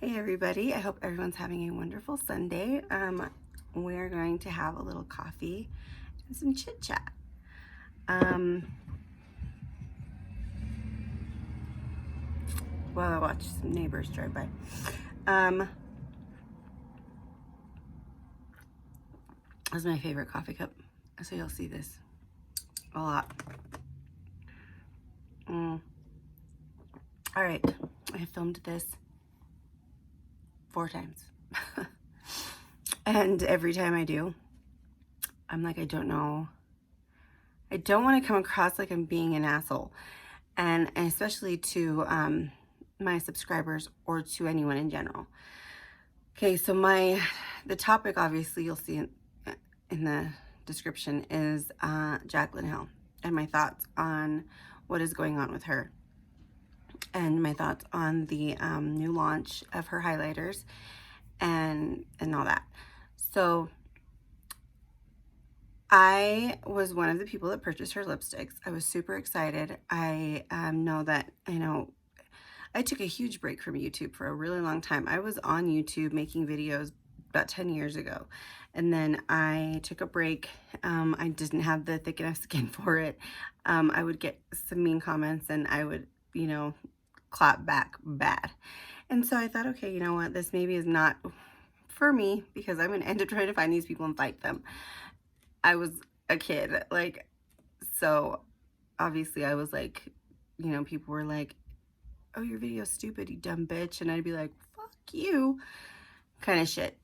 Hey everybody, I hope everyone's having a wonderful Sunday. We're going to have a little coffee and some chit chat. While I watch some neighbors drive by. This is my favorite coffee cup, so you'll see this a lot. All right, I have filmed this 4 times. And every time I do, I'm like, I don't know. I don't want to come across like I'm being an asshole. And especially to my subscribers or to anyone in general. Okay, so the topic, obviously, you'll see in the description, is Jaclyn Hill and my thoughts on what is going on with her and my thoughts on the new launch of her highlighters and all that. So I was one of the people that purchased her lipsticks. I was super excited. I know I took a huge break from YouTube for a really long time. I was on YouTube making videos about 10 years ago. And then I took a break. I didn't have the thick enough skin for it. I would get some mean comments and I would, clap back bad. And so I thought, okay, you know what? This maybe is not for me because I'm going to end up trying to find these people and fight them. I was a kid, so obviously I was like, people were like, oh, your video's stupid, you dumb bitch. And I'd be like, fuck you, kind of shit.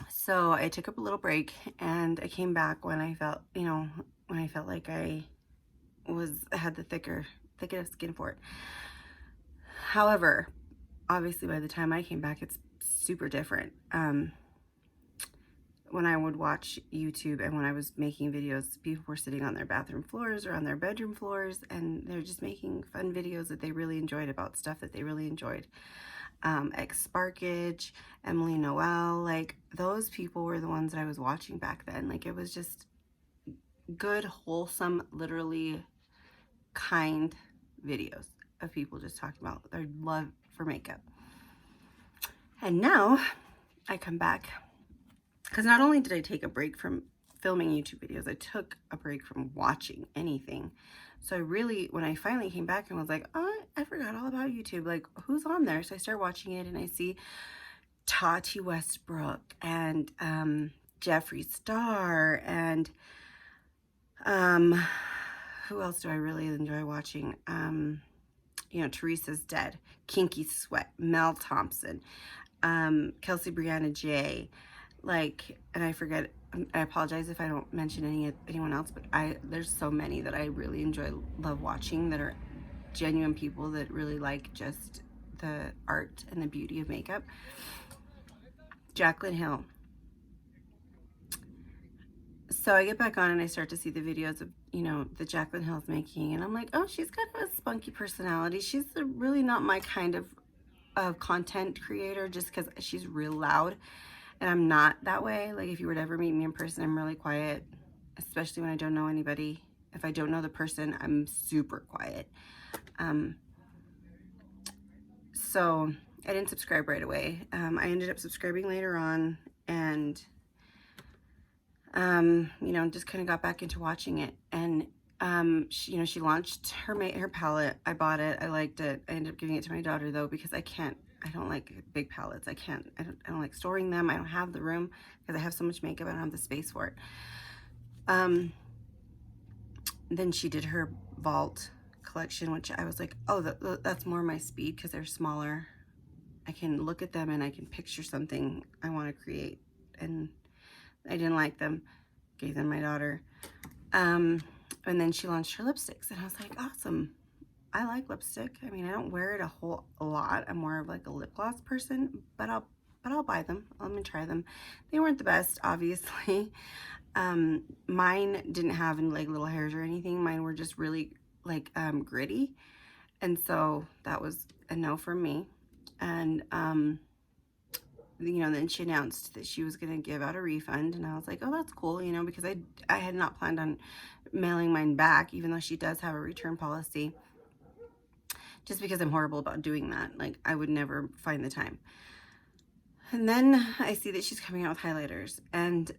So I took up a little break and I came back when I felt, like I had the thick enough skin for it. However, obviously by the time I came back, it's super different. When I would watch YouTube and when I was making videos, people were sitting on their bathroom floors or on their bedroom floors, and they're just making fun videos that they really enjoyed about stuff that they really enjoyed. Sparkage, Emily Noel, those people were the ones that I was watching back then. It was just good, wholesome, literally kind videos of people just talking about their love for makeup. And now I come back because not only did I take a break from filming YouTube videos, I took a break from watching anything. So when I finally came back and was like, oh, I forgot all about YouTube. Who's on there? So I started watching it and I see Tati Westbrook and Jeffree Star and who else do I really enjoy watching? Teresa's Dead, Kinky Sweat, Mel Thompson, Kelsey Brianna J, and I forget, I apologize if I don't mention anyone else, but there's so many that I really love watching that are genuine people that really like just the art and the beauty of makeup. Jaclyn Hill. So I get back on and I start to see the videos of, that Jaclyn Hill's making, and I'm like, oh, she's got a spunky personality. She's really not my kind of content creator, just because she's real loud. And I'm not that way. If you were to ever meet me in person, I'm really quiet, especially when I don't know anybody. If I don't know the person, I'm super quiet. So I didn't subscribe right away. I ended up subscribing later on and, just kind of got back into watching it. And, she launched her palette. I bought it. I liked it. I ended up giving it to my daughter though, because I don't like big palettes. I don't like storing them. I don't have the room because I have so much makeup. I don't have the space for it. Then she did her vault collection, which I was like, oh, that's more my speed because they're smaller. I can look at them and I can picture something I want to create. And I didn't like them. Gave them to my daughter. And then she launched her lipsticks and I was like, awesome. I like lipstick. I mean, I don't wear it a lot. I'm more of a lip gloss person, but I'll buy them. Let me try them. They weren't the best, obviously. Mine didn't have any little hairs or anything. Mine were just really gritty. And so that was a no for me. And, then she announced that she was going to give out a refund. And I was like, oh, that's cool, because I had not planned on mailing mine back, even though she does have a return policy. just because I'm horrible about doing that. Like, I would never find the time. And then I see that she's coming out with highlighters, and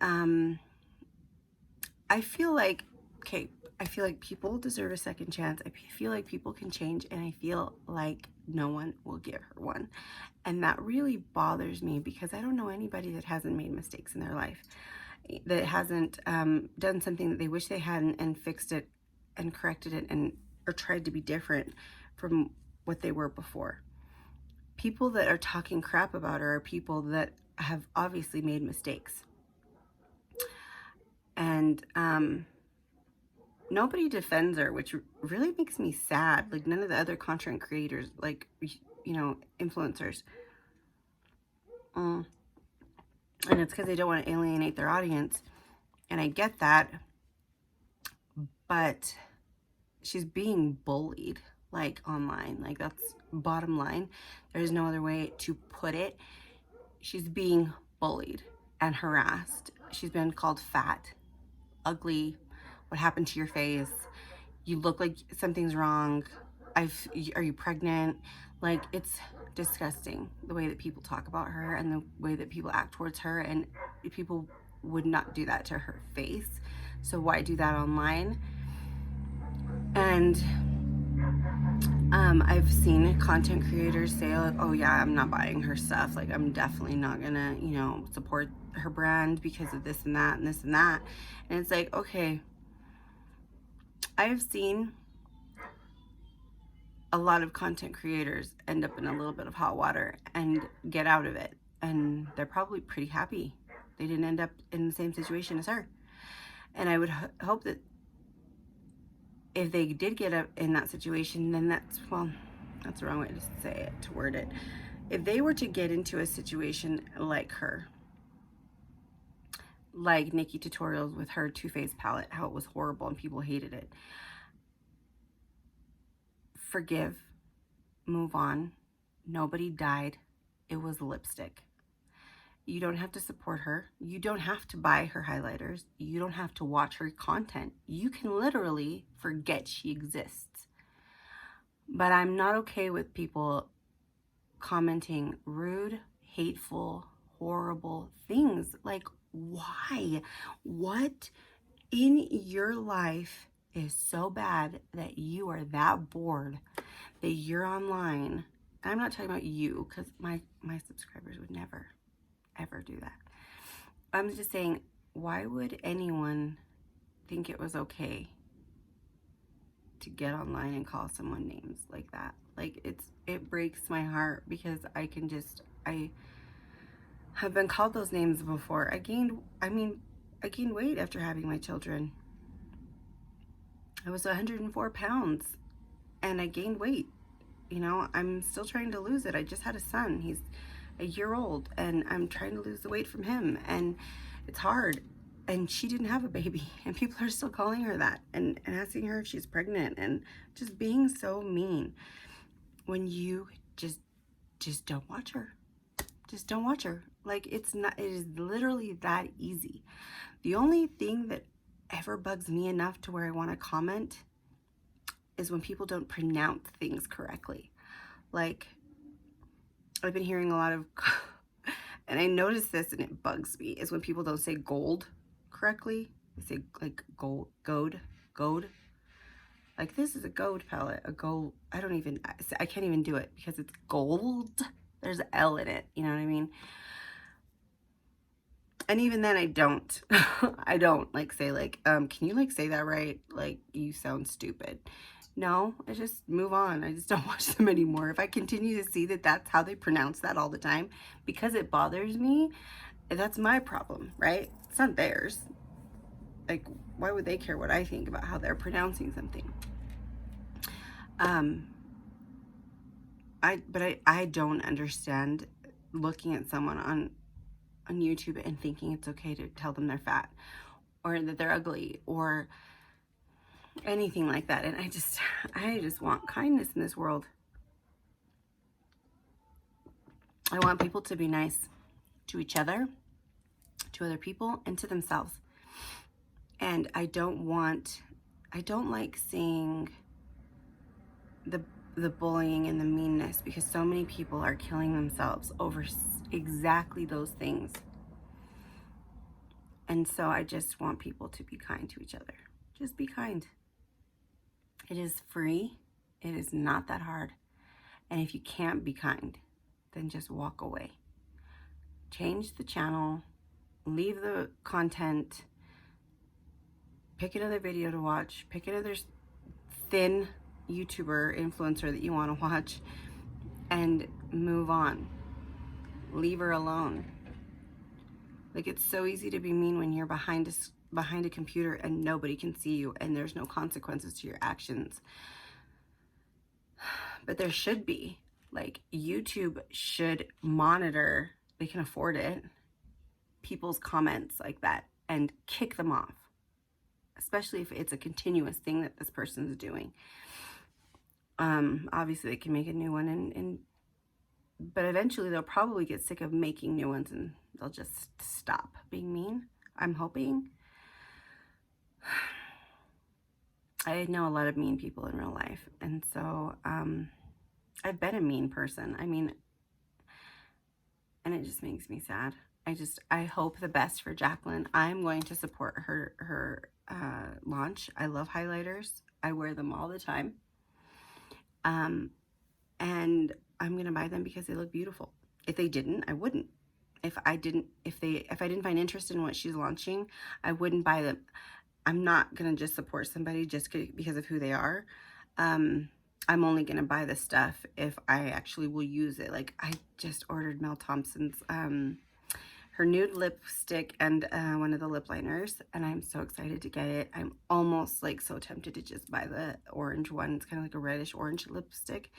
I feel like, okay, I feel like people deserve a second chance. I feel like people can change, and I feel like no one will give her one. And that really bothers me, because I don't know anybody that hasn't made mistakes in their life, that hasn't done something that they wish they hadn't, and fixed it and corrected it, and or tried to be different from what they were before. People that are talking crap about her are people that have obviously made mistakes. And nobody defends her, which really makes me sad. Like, none of the other content creators, like, you know, influencers. And it's because they don't want to alienate their audience. And I get that. But she's being bullied, like, online. Like, that's bottom line. There's no other way to put it. She's being bullied and harassed. She's been called fat, ugly, what happened to your face, you look like something's wrong, are you pregnant? Like, it's disgusting the way that people talk about her and the way that people act towards her, and people would not do that to her face, so why do that online? And I've seen content creators say, like, oh yeah, I'm not buying her stuff, like, I'm definitely not gonna, you know, support her brand because of this and that and this and that. And it's like, okay, I've seen a lot of content creators end up in a little bit of hot water and get out of it, and they're probably pretty happy they didn't end up in the same situation as her. And I would hope that if they did get up in that situation, then that's, well, that's the wrong way to say it, to word it. If they were to get into a situation like her, like Nikki Tutorials with her Too Faced palette, how it was horrible and people hated it, forgive, move on. Nobody died. It was lipstick. You don't have to support her. You don't have to buy her highlighters. You don't have to watch her content. You can literally forget she exists. But I'm not okay with people commenting rude, hateful, horrible things. Like, why? What in your life is so bad that you are that bored that you're online? And I'm not talking about you, because my subscribers would never ever do that. I'm just saying, why would anyone think it was okay to get online and call someone names like that? Like, it breaks my heart, because I have been called those names before. I gained weight after having my children. I was 104 pounds and I gained weight. You know, I'm still trying to lose it. I just had a son. He's a year old, and I'm trying to lose the weight from him, and it's hard. And she didn't have a baby, and people are still calling her that, and asking her if she's pregnant, and just being so mean, when you just don't watch her. Just don't watch her. Like, it is literally that easy. The only thing that ever bugs me enough to where I want to comment is when people don't pronounce things correctly. Like, I've been hearing a lot of, and I noticed this and it bugs me, is when people don't say gold correctly. They say, like, gold. Like, this is a gold palette, a gold, I can't even do it because it's gold. There's an L in it, you know what I mean? And even then I don't, I don't, like, say, like, can you, like, say that right? Like, you sound stupid. No, I just move on. I just don't watch them anymore. If I continue to see that that's how they pronounce that all the time, because it bothers me, that's my problem, right? It's not theirs. Like, why would they care what I think about how they're pronouncing something? I don't understand looking at someone on YouTube and thinking it's okay to tell them they're fat, or that they're ugly, or anything like that. And I just want kindness in this world. I want people to be nice to each other, to other people, and to themselves. And I don't like seeing the bullying and the meanness, because so many people are killing themselves over exactly those things. And so I just want people to be kind to each other. Just be kind. It is free. It is not that hard. And if you can't be kind, then just walk away. Change the channel, leave the content, pick another video to watch, pick another thin YouTuber influencer that you want to watch, and move on. Leave her alone. Like, it's so easy to be mean when you're behind a computer and nobody can see you and there's no consequences to your actions. But there should be. Like, YouTube should monitor, they can afford it, people's comments like that and kick them off, especially if it's a continuous thing that this person is doing. Obviously they can make a new one, but eventually they'll probably get sick of making new ones and they'll just stop being mean. I'm hoping. I know a lot of mean people in real life, and so I've been a mean person. I mean, and it just makes me sad. I hope the best for Jaclyn. I'm going to support her launch. I love highlighters. I wear them all the time. And I'm going to buy them because they look beautiful. If they didn't, I wouldn't. If I didn't find interest in what she's launching, I wouldn't buy them. I'm not going to just support somebody just because of who they are. I'm only going to buy the stuff if I actually will use it. Like, I just ordered Mel Thompson's, her nude lipstick and one of the lip liners, and I'm so excited to get it. I'm almost like so tempted to just buy the orange one. It's kind of like a reddish orange lipstick.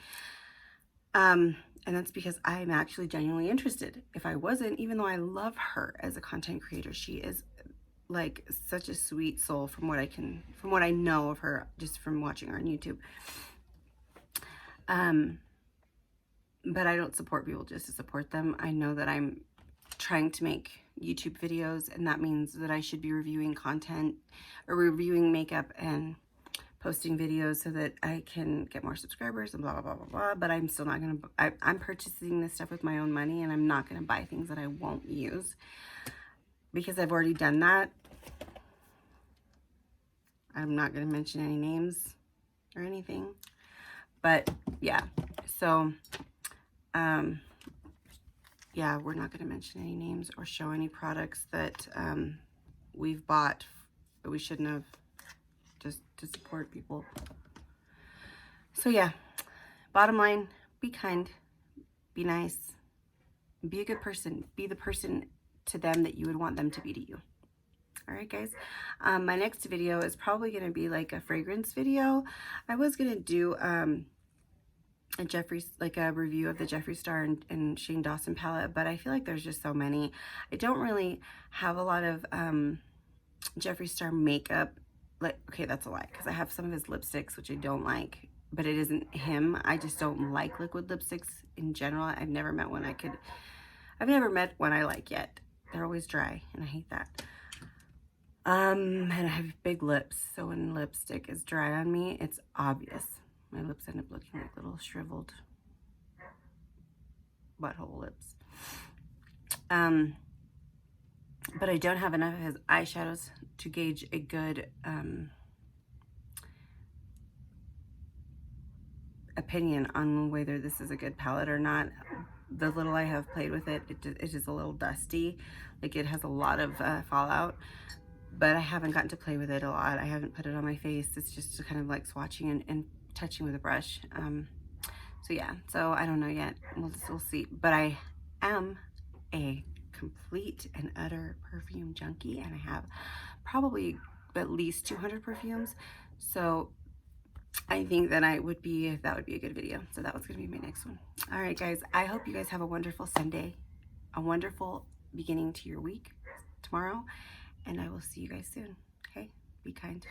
And that's because I'm actually genuinely interested. If I wasn't, even though I love her as a content creator, she is like such a sweet soul from what I know of her, just from watching her on YouTube. But I don't support people just to support them. I know that I'm trying to make YouTube videos, and that means that I should be reviewing content or reviewing makeup and posting videos so that I can get more subscribers and blah, blah, blah, blah, blah. But I'm still not going to, I'm purchasing this stuff with my own money, and I'm not going to buy things that I won't use because I've already done that. I'm not going to mention any names or anything, but yeah, so, yeah, we're not going to mention any names or show any products that we've bought that we shouldn't have, just to support people. So yeah, bottom line, be kind, be nice, be a good person, be the person to them that you would want them to be to you. All right, guys, my next video is probably going to be like a fragrance video. I was going to do a review of the Jeffree Star and Shane Dawson palette, but I feel like there's just so many. I don't really have a lot of Jeffree Star makeup. Like, okay, that's a lie, because I have some of his lipsticks, which I don't like, but it isn't him. I just don't like liquid lipsticks in general. I've never met one I like yet. They're always dry, and I hate that. And I have big lips, so when lipstick is dry on me, it's obvious. My lips end up looking like little shriveled butthole lips. But I don't have enough of his eyeshadows to gauge a good opinion on whether this is a good palette or not. The little I have played with it, it is a little dusty. Like, it has a lot of fallout, but I haven't gotten to play with it a lot. I haven't put it on my face. It's just kind of like swatching and touching with a brush. So yeah, so I don't know yet. We'll see. But I am a complete and utter perfume junkie, and I have probably at least 200 perfumes. So I think that that would be a good video. So that was going to be my next one. All right, guys, I hope you guys have a wonderful Sunday, a wonderful beginning to your week tomorrow, and I will see you guys soon. Okay, be kind.